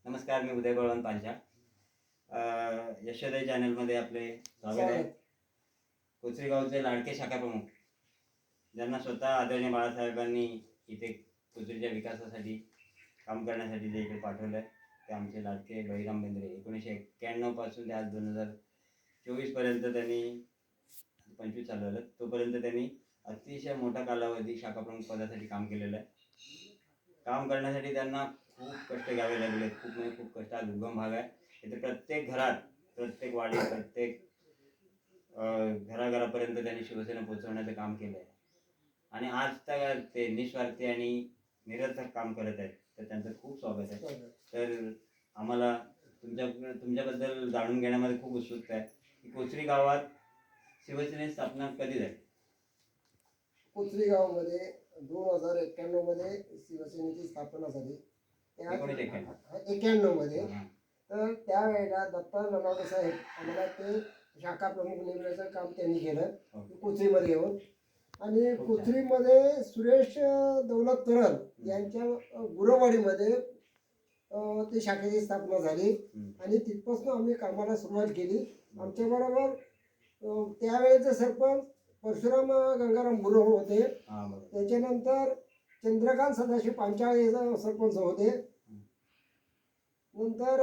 नमस्कार, मी उदय बळवंत पांचाळ. यशोदय चॅनलमध्ये आपले स्वागत आहे. कोचरी गावचे लाडके शाखा प्रमुख, ज्यांना स्वतः आदरणीय बाळासाहेबांनी इथे कोचरीच्या विकासासाठी काम करण्यासाठी जे इकडे पाठवलं आहे, ते आमचे लाडके बळीराम बेंद्रे. 1991 पासून ते आज 2024 पर्यंत त्यांनी 25 चालवलं. तोपर्यंत त्यांनी अतिशय मोठा कालावधी शाखा प्रमुख पदासाठी काम केलेलं आहे. काम करण्यासाठी त्यांना खूप कष्ट घ्यावे लागले. खूप कष्ट. हा दुर्गम भाग आहे. इथे प्रत्येक घरात, प्रत्येक वाडी, प्रत्येक घराघरापर्यंत त्यांनी शिवसेना पोहोचवण्याचं काम केलं आहे. आणि आज तर ते निस्वार्थी आणि निरर्थक काम करत आहेत. तर त्यांचं खूप स्वागत आहे. तर आम्हाला तुमच्याबद्दल जाणून घेण्यामध्ये खूप उत्सुकता आहे की कोचरी गावात शिवसेनेची स्थापना कधी झाली? कोचरी गावामध्ये 2091 मध्ये शिवसेनेची स्थापना झाली. 1991 मध्ये. तर त्यावेळेला दत्ता नलावडे साहेब आम्हाला ते शाखा प्रमुख नेमण्याचं काम त्यांनी केलं कोचरीमध्ये येऊन. आणि कोचरीमध्ये सुरेश दौलत तरल यांच्या गुरवाडीमध्ये ती शाखेची स्थापना झाली. आणि तिथपासून आम्ही कामाला सुरुवात केली. आमच्याबरोबर त्यावेळेचे सरपंच परशुराम गंगाराम गुरव होते. त्याच्यानंतर चंद्रकांत सदाशिव पांचाळ सरपंच होते. नंतर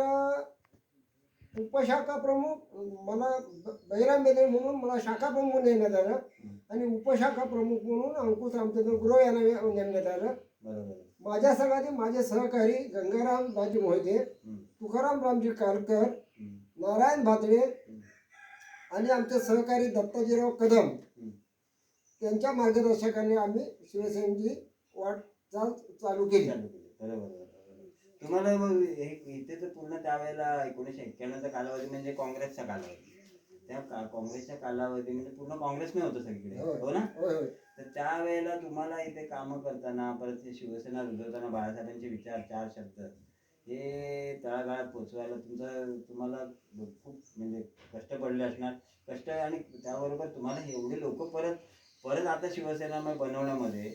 उपशाखा प्रमुख मला बळीराम बेंद्रे म्हणून मला शाखा प्रमुख नेमण्यात आलं. आणि उपशाखा प्रमुख म्हणून अंकुश रामचंद्र गुरव यांना नेमण्यात आलं. माझ्या संघातील माझे सहकारी गंगाराम दाजी मोहिते, तुकाराम रामजी कारकर, नारायण भातडे आणि आमचे सहकारी दत्ताजीराव कदम त्यांच्या मार्गदर्शकाने आम्ही शिवसेनेची वाटचाल चालू केली. तुम्हाला इथे तर पूर्ण त्यावेळेला 1991चा कालावधी म्हणजे काँग्रेसचा कालावधी. त्या काँग्रेसच्या कालावधीमध्ये पूर्ण काँग्रेसने होतं सगळीकडे, हो ना? तर त्यावेळेला तुम्हाला इथे कामं करताना, परत शिवसेना रुजवताना बाळासाहेबांचे विचार, 4 शब्द हे तळागाळात पोचवायला तुम्हाला खूप म्हणजे कष्ट पडले असणार. कष्ट आणि त्याबरोबर तुम्हाला एवढे लोक परत आता शिवसेना बनवण्यामध्ये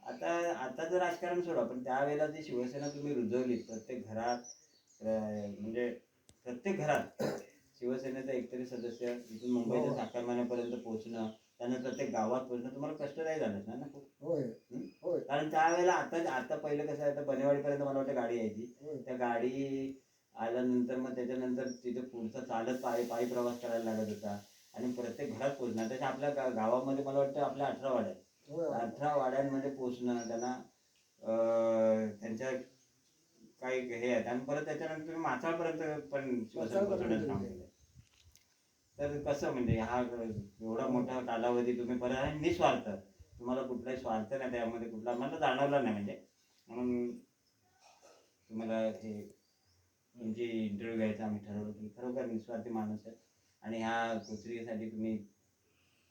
आताचं राजकारण सोडा, पण त्यावेळेला जी शिवसेना तुम्ही रुजवली प्रत्येक घरात, म्हणजे प्रत्येक घरात शिवसेनेचा एकतरी सदस्य इथून मुंबईच्या साखरमान्यापर्यंत पोहोचणं, त्यांना प्रत्येक गावात पोहोचणं तुम्हाला कष्टदायी झालं ना खूप. कारण त्यावेळेला आता पहिलं कसं आहे, आता बनेवाडीपर्यंत मला वाटतं गाडी यायची. त्या गाडी आल्यानंतर मग त्याच्यानंतर तिथे पुढचा चालत पायी प्रवास करायला लागत होता आणि प्रत्येक घरात पोहोचणं. त्याच्या आपल्या गावामध्ये मला वाटतं आपल्या 18 वाड्या, 18 वाड्यांमध्ये पोहोचणं त्यांना त्यांच्या काही हे आहेत. आणि परत त्याच्यानंतर तुम्ही माचाळपर्यंत पण शिवसेना पोहोचवण्याचं काम केलं. तर कसं म्हणजे हा एवढा मोठा कालावधी तुम्ही परत निस्वार्थ, तुम्हाला कुठलाही स्वार्थ नाही त्यामध्ये, कुठला मला जाणवला नाही. म्हणजे म्हणून तुम्हाला हे तुमची इंटरव्ह्यू घ्यायचा आम्ही ठरवलं की खरोखर निस्वार्थी माणूस आहे. आणि ह्या कोचरीसाठी तुम्ही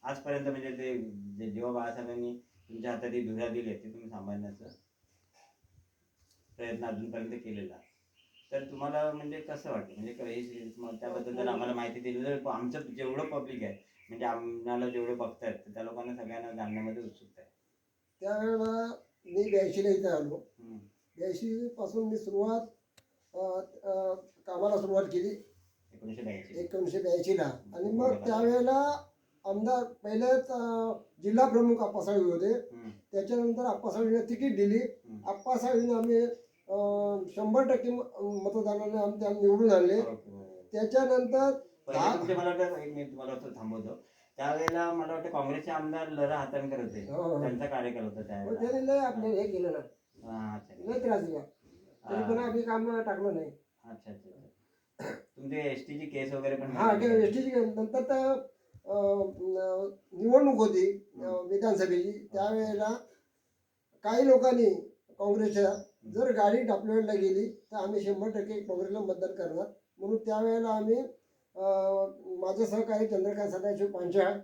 आजपर्यंत म्हणजे ते जेव्हा बाळासाहेबांनी तुमच्या हातात ही धुरा दिली ते तुम्ही सांभाळण्याचा प्रयत्न अजूनपर्यंत केलेला. तर तुम्हाला म्हणजे कसं वाटतं, म्हणजे त्याबद्दल जर आम्हाला माहिती दिली तर आमचं जेवढं पब्लिक आहे, म्हणजे आम्हाला जेवढे बघतायत तर त्या लोकांना सगळ्यांना जाणण्यामध्ये उत्सुकता आहे. त्यावेळेला मी 82ला इथे आलो. 82 पासून मी कामाला सुरुवात केली 1982 ला. आणि मग त्यावेळेला आमदार पहिलेच जिल्हा प्रमुख आप्पासाहेब होते. त्याच्यानंतर आप्पासाहेबांना तिकीट दिली. आप्पासाहेबांनी आम्ही 100% मतदानाने आम्ही निवडून आणले. त्याच्यानंतर मला थांबवतो. त्यावेळेला मला वाटतं काँग्रेसचे आमदार लरा हातांकर होते, त्यांचा कार्यकाल होता त्यावेळेला. त्यांनी लय आपल्याला हे केलं ना, लय त्रास दिला, तरी पण आम्ही काम टाकलं नाही. अच्छा. तुमचे एसटीची केस वगैरे पण? एसटीची नंतर तर निवडणूक होती विधानसभेची. त्यावेळेला काही लोकांनी काँग्रेसच्या जर गाडी आपल्याला गेली तर आम्ही 100% काँग्रेसला मतदान करणार. म्हणून त्यावेळेला आम्ही माझे सहकारी चंद्रकांत सदाशिव पांचाळ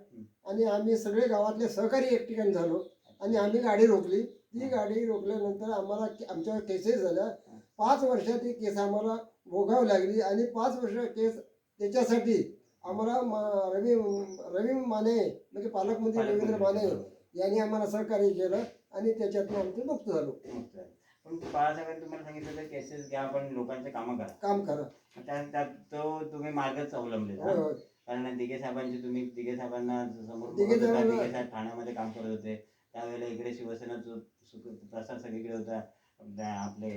आणि आम्ही सगळे गावातले सहकारी एक ठिकाणी झालो आणि आम्ही गाडी रोखली. ती गाडी रोखल्यानंतर आम्हाला आमच्यावर केसेस झाल्या. 5 वर्षात ती केस आम्हाला भोगावी लागली. आणि 5 वर्ष केस त्याच्यासाठी आम्हाला रवी माने म्हणजे पालकमंत्री रवींद्र माने यांनी आम्हाला सहकार्य केलं आणि त्याच्यातून आमचं मुक्त झालो. पण बाळासाहेबांनी तुम्हाला सांगितलं तर केसेस घ्या पण लोकांचे कामं करा. काम करा. त्यात तो तुम्ही मार्गच अवलंबलेला. होय होय. कारण दिघे साहेबांची तुम्ही दिघे साहेबांना समोर दिघे बघत होता. साहेबांना- दिघे साहेब ठाण्यामध्ये काम करत होते त्यावेळेला इकडे शिवसेना प्रसार सगळीकडे होता. आपले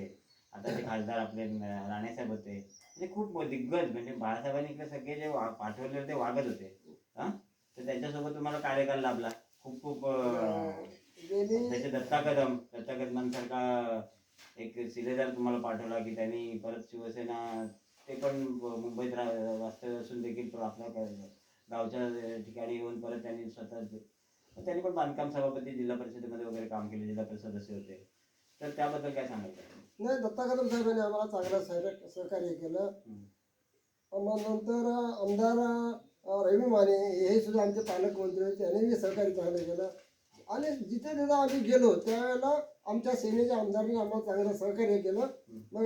आताचे खासदार आपले राणेसाहेब होते म्हणजे खूप दिग्गज म्हणजे बाळासाहेबांनी इकडे सगळे जे पाठवले ते वागत होते. हा तर त्यांच्यासोबत तुम्हाला कार्यकाल लाभला. खूप खूप त्याचे दत्ता कदमांसारखा एक शिलेदार तुम्हाला पाठवला की त्यांनी परत शिवसेना ते पण मुंबईत वास्तव्य असून देखील आपल्या गावच्या ठिकाणी येऊन परत त्यांनी त्यांनी पण बांधकाम सभापती जिल्हा परिषदेमध्ये वगैरे काम केले. जिल्हा परिषद सदस्य होते. तर त्याबद्दल काय सांगायचं? नाही, दत्ता कदम साहेबांनी आम्हाला चांगलं सहकार्य केलं. मग नंतर आमदार रवी माने हे सुद्धा आमचे पालकमंत्री होते. त्यांनीही सहकार्य चांगलं केलं. आणि जिथे तिथं आम्ही गेलो त्यावेळेला आमच्या सेनेच्या आमदारांनी आम्हाला चांगलं सहकार्य केलं. मग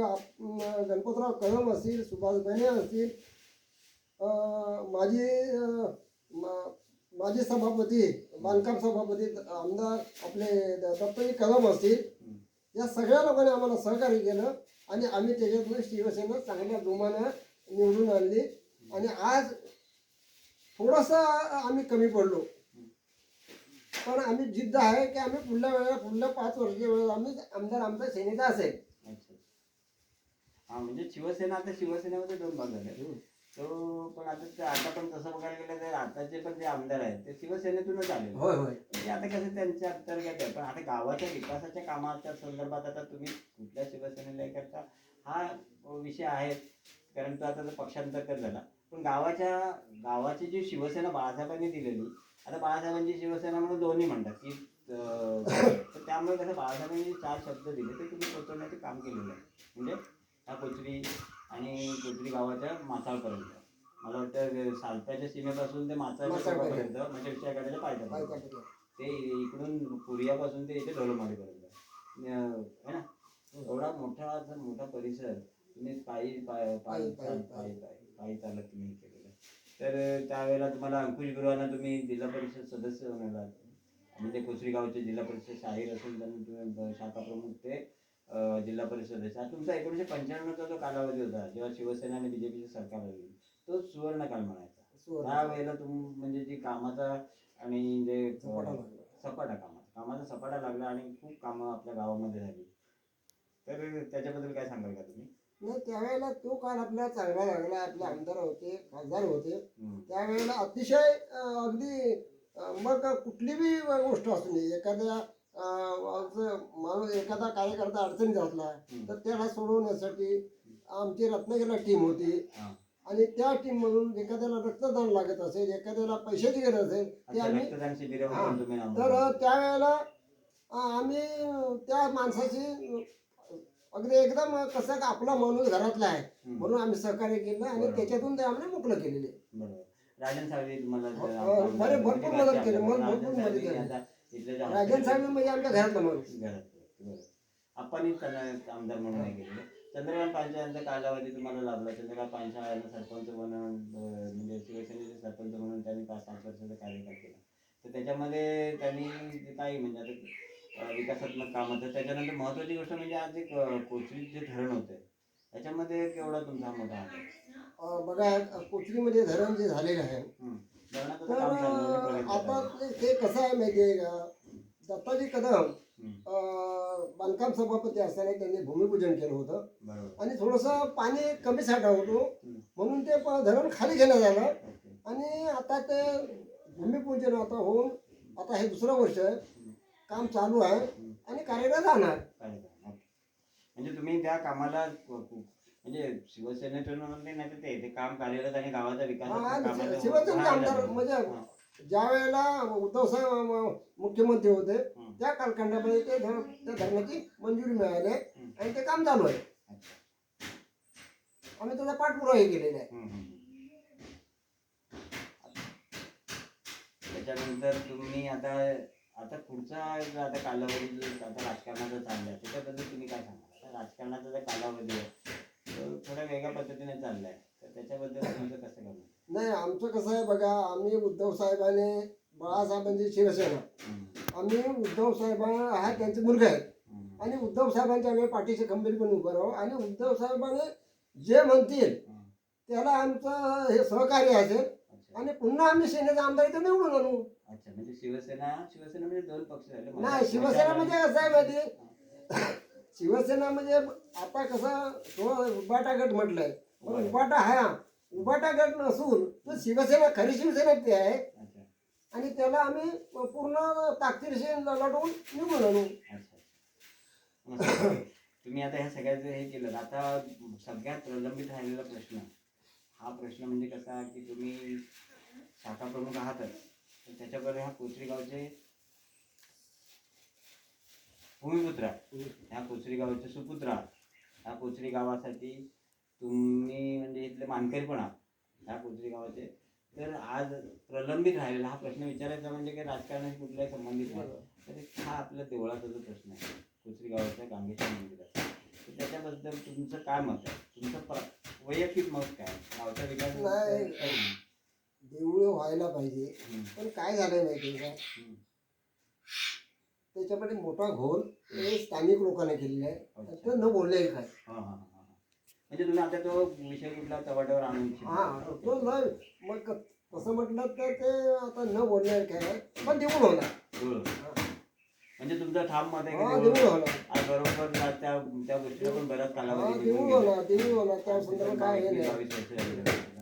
गणपतराव कदम असतील, सुभाष बने असतील, माजी सभापती बांधकाम सभापती आमदार आपले दत्ताजी कदम असतील, या सगळ्या लोकांनी आम्हाला सहकार्य केलं आणि आम्ही त्याच्यातून शिवसेना चांगल्या जोमानं निवडून आणली. आणि आज थोडंसं आम्ही कमी पडलो पण आम्ही जिद्द आहे की आम्ही पुढल्या 5 वर्षाच्या वेळेस आम्ही आमदार आमचा सेनेचा असेल. हा म्हणजे शिवसेना आता शिवसेनेमध्ये 2 भाग झाले. तो पण आता पण तसं बघायला गेलं तर आताचे पण जे आमदार आहेत ते शिवसेनेतूनच आले. होय होय. म्हणजे आता कसं त्यांच्या अंतर्गत आहे. पण आता गावाच्या विकासाच्या कामाच्या संदर्भात आता तुम्ही कुठल्या शिवसेनेला करता हा विषय आहे. कारण तो आता पक्षांतर्गत झाला. पण गावाची जी शिवसेना बाळासाहेबांनी दिलेली आता बाळासाहेबांची शिवसेना म्हणून दोन्ही म्हणतात की तर त्यामुळे कसं बाळासाहेबांनी 4 शब्द दिले ते तुम्ही पोचवण्याचे काम केलेलं आहे. म्हणजे हा कोचरी आणि कोचरी गावाच्या मासाळपर्यंत मला वाटतं सालप्याच्या सीमेपासून ते मासाळपर्यंत म्हणजे विषयाकडे पायथ्यापर्यंत ते इकडून पुरियापासून ते इथे ढोलमाडीपर्यंत है ना. एवढा मोठा परिसर तुम्ही पायी चालत तुम्ही केलेलं. तर त्यावेळेला तुम्हाला अंकुश गुरुवांना तुम्ही जिल्हा परिषद सदस्य बनवलात आणि ते कोचरी गावचे जिल्हा परिषद शाहीर असून त्यांनी तुम्ही शाखा प्रमुख ते जिल्हा परिषद सदस्य. तुमचा 1995चा जो कालावधी होता जेव्हा शिवसेना आणि बीजेपीचे सरकार आली तो सुवर्णकाल म्हणायचा. त्यावेळेला म्हणजे जी कामाचा आणि जे कामाचा सपाटा लागला आणि खूप कामं आपल्या गावामध्ये झाली. तर त्याच्याबद्दल काय सांगाल का तुम्ही? नाही, त्यावेळेला तो काळ आपल्याला चांगला लागला. आपले आमदार होते, खासदार होते. त्यावेळेला अतिशय अगदी मग कुठली बी गोष्ट असू नये एखाद्या माणूस एखादा कार्यकर्ता अडचणीत असला तर त्याला सोडवण्यासाठी आमची रत्नागिरीला टीम होती. आणि त्या टीम मधून एखाद्याला रक्तदान लागत असेल, एखाद्याला पैशाची गरज असेल ते आम्ही तर त्यावेळेला आम्ही त्या माणसाची अगदी एकदम कसं आपला माणूस घरातला आहे म्हणून आम्ही सहकार्य केलं आणि त्याच्यातून ते आम्ही मोकळं केलेले. राजन साळवी तुम्हाला भरपूर मदत केली. राजन साळवी म्हणजे आमच्या घरातला माणूस. आपण आमदार म्हणून नाही गेलेले. चंद्रकांत पांचाळ यांचा कालावधी तुम्हाला लाभला. चंद्रकांत पांचाळ यांना सरपंच म्हणून म्हणजे शिवसेनेचे सरपंच म्हणून त्यांनी 5-7 वर्षाचा कार्यकाळ केला. तर त्याच्यामध्ये त्यांनी काही म्हणजे आता विकासात्मक कामं. तर त्याच्यानंतर महत्वाची गोष्ट म्हणजे आज एक कोचरीत जे धरण होते त्याच्यामध्ये केवढा तुमचा मोठा आहे बघा. कोचरीमध्ये धरण जे झालेलं आहे तर आता ते कसं आहे माहिती आहे का, दत्ताजी कदम बांधकाम सभापती असताना त्यांनी भूमिपूजन केलं होतं आणि थोडंसं पाणी कमी साठा होतो म्हणून ते धरण खाली घेण्यात आलं. आणि आता ते भूमिपूजन आता होऊन आता हे 2रं वर्ष आहे, काम चालू आहे आणि कार्यरत राहणार. म्हणजे तुम्ही त्या कामाला म्हणजे शिवसेनेतून नाही तर ते काम कार्यरत आणि गावाचा विकास शिवसेनेचे आमदार म्हणजे ज्या वेळेला उद्धव साहेब मुख्यमंत्री होते त्या कालखंडामध्ये ते त्या धरणाची मंजुरी मिळाली आणि ते काम चालू आहे. आम्ही त्याचा पाठपुरावा केलेला आहे. त्याच्यानंतर तुम्ही आता पुढचा आता कालावधी आता राजकारणाचा चाललाय त्याच्याबद्दल तुम्ही काय सांगा? राजकारणाचा जो कालावधी आहे तो थोड्या वेगळ्या पद्धतीने चाललाय तर त्याच्याबद्दल तुमचं कसं करणार? नाही, आमचं कसं आहे बघा, आम्ही उद्धव साहेबांनी बाळासाहेबांची शिवसेना, आम्ही उद्धव साहेबांना हा त्यांचे मुलगा आहेत आणि उद्धव साहेबांच्या आम्ही पाठीशी खंबीरपणे उभं राहू आणि उद्धव साहेबांनी जे म्हणतील त्याला आमचं हे सहकार्य असेल अच्छा आणि पुन्हा आम्ही सेनेचा आमदार इथं निवडून आणू. अच्छा म्हणजे शिवसेना म्हणजे दोन पक्ष झाले नाही, शिवसेना म्हणजे कसं आहे माहिती, शिवसेना म्हणजे आता कसं तो उबाटा गट म्हटलंय, पण उबाटा हा उबाटा गट नसून तो शिवसेना, खरी शिवसेना ती आहे अच्छा आणि त्याला आम्ही पूर्ण ताकदीशी लढवून निवडून आणू. अच्छा मस्त. तुम्ही आता ह्या सगळ्याचं हे केलं. आता सगळ्यात प्रलंबित राहिलेला प्रश्न, हा प्रश्न म्हणजे कसा की तुम्ही शाखा प्रमुख आहातच, पण त्याच्याबरोबर ह्या कोचरी गावचे भूमिपुत्र आहे, ह्या कोचरी गावचे सुपुत्र आहात. ह्या कोचरी गावासाठी तुम्ही म्हणजे इथले मानकरी पण आहात ह्या कोचरी गावाचे. तर आज प्रलंबित राहिलेला हा प्रश्न विचारायचा म्हणजे काही राजकारणाशी कुठलाही संबंधित नाही, तर हा आपल्या देवळाचा जो प्रश्न आहे कोचरी गावाच्या गांगेश्वर मंदिराचा, तर त्याच्याबद्दल तुमचं काय मत आहे? तुमचं वैयक्तिक मत काय गावचा विकास? नाही, देऊळ व्हायला पाहिजे, पण काय झालंय माहिती का, त्याच्यामध्ये मोठा घोल हे स्थानिक लोकांनी केलेला आहे, ते न बोलले काय. म्हणजे तुम्ही आता तो विषय कुठला चव्हाट्यावर आणून हा तो नाही, मग तसं म्हटलं तर ते आता न बोलणार काय, पण देऊळ होणार. म्हणजे तुमचं ठाम मत आहे हा, की देऊळ होणार. आज बरोबर त्या गोष्टीला पण बराच हा, कालावधी देऊळ होणार, देऊळ होणार. त्या संदर्भात काय हे नाही. 22 वर्ष झाली.